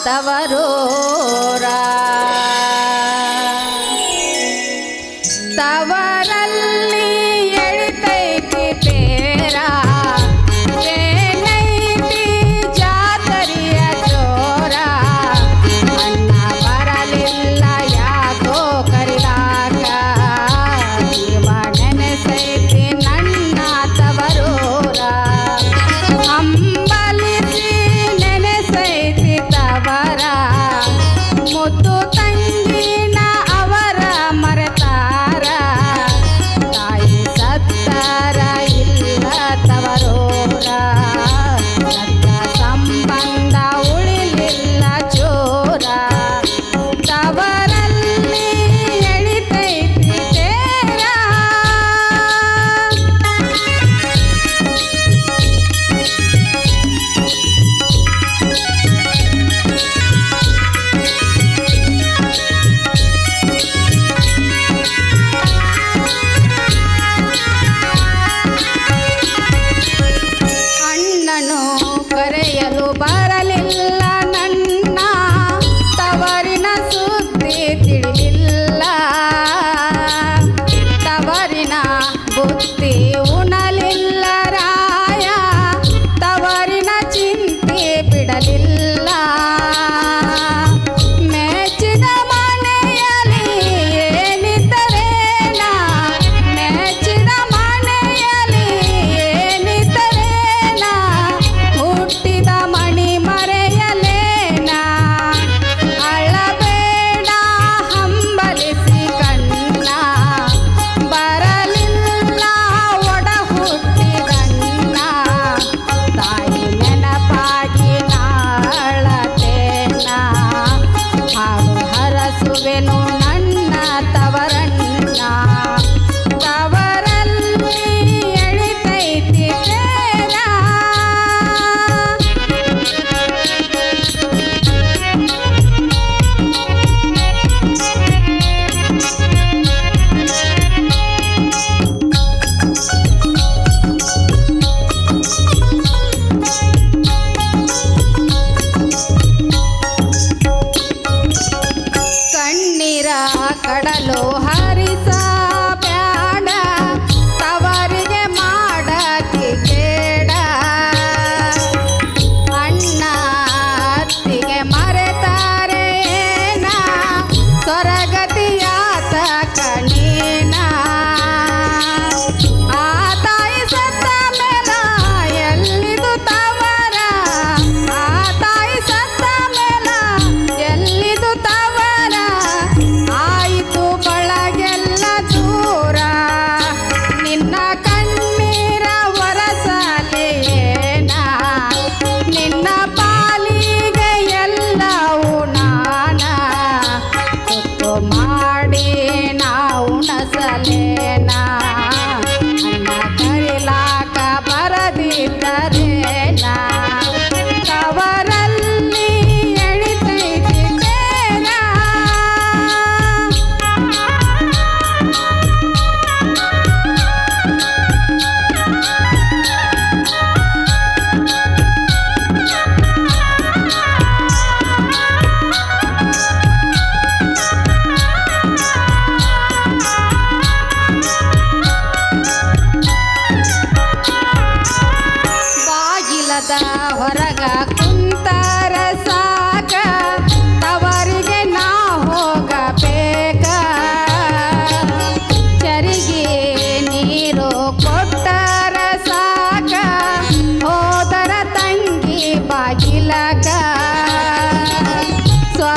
ತವರೂರ ತವರಲ್ಲಿ ಎಳಿತೈತಿ ತೇರ ಏನೈತಿ ಜಾತರಿಯ ಜೋರ ಅಣ್ಣ ಬರಲಿಲ್ಲ ಯಾಕೋ ಕರಿಲಾಕ ಜೀವ ನೆನೆಸೈತಿ ನನ್ನ ತವರೂರ ಅಂಬಲಿಸಿ ನೆನೆಸೈತಿ ತವರ ಮುದ್ದು ತಂಗಿನ ಅವರ ಮರೆತಾರ ತಾಯಿ ಸತ್ತರ ಇಲ್ಲ ತವರೂರ ಸತ್ತ ಸಂಬಂಧ ಉಳಿಲಿಲ್ಲ ಚೋರ ತವರಲ್ಲಿ ಎಳಿತೈತಿ ತೇರ ಅಣ್ಣನು ಕರೆಯಲು ಬರಲಿಲ್ಲ ನನ್ನ ತವರಿನ ಸುದ್ದಿ ತಿಳಿಲಿಲ್ಲ ತವರಿನ ಬುತ್ತಿ ಉಣಲಿಲ್ಲ ರಾಯ ತವರಿನ ಚಿಂತೆ ಬಿಡಲಿಲ್ಲ ಮೆಚ್ಚಿದ ಮನೆಯಲ್ಲಿ ಏನಿದ್ದರೇನ ಮೆಚ್ಚಿದ ಮನೆಯಲ್ಲಿ ಏನಿದ್ದರೇನ ಹುಟ್ಟಿದ ಮಣಿ ಮರೆಯಲೇನ ಅಳಬೇಡ ಹಂಬಲಿಸಿ ಕಣ್ಣ ಬರಲಿಲ್ಲ ಒಡ ಹುಟ್ಟಿದಣ್ಣ ತಾಯಿ ನೆನಪಾಗಿ ನಾಳತೇನ ಹಾಡು ಹರಸುವೆನು ನನ್ನ ತವರನ್ನ ತವರಲ್ಲಿ ಎಳಿತೈತಿ ತೇರ ಕಣ್ಣೀರ ಕಡಲು ಹರಿಸ ಬ್ಯಾಡ ತವರಿಗೆ ಮಾಡತಿ ಕೇಡ ಅಣ್ಣ ಅತ್ತಿಗೆ ಮರೆತಾರೇನ ಸ್ವರಗತಿಯಾತ ಕಣೀನ ಆ ತಾಯಿ ಸತ್ತ ಮೇಲ ಎಲ್ಲಿದು ತವರ ಆ ತಾಯಿ ಸತ್ತ ಮೇಲ ಎಲ್ಲಿದು ತವರ ಆಯಿತು ಬಳಗೆಲ್ಲ ದೂರ ನಿನ್ನ ಕಣ್ಣೀರ ಒರಸಲೇನ ನಿನ್ನ ಪಾಲಿಗೆ ಎಲ್ಲವೂ ನಾನ ತುತ್ತು ಮಾಡಿ ನಾವು ಉಣಸಲೇನ ಅನ್ನ ಕರಿಲಾಕ ಬರದಿದ್ದರೇನ ತವರಲ್ಲಿ ಎಳಿತೈತಿ ತೇರ ಬಾಗಿಲದ ಹೊರಗ ಕುಂತರ ಸಾಕ ತವರಿಗೆ ನಾ ಹೋಗಬೇಕ ಚರಿಗೆ ನೀರು ಕೊಟ್ಟರ ಸಾಕ ಹೋದರ ತಂಗಿ ಬಾಗಿಲಗ ಸ್ವ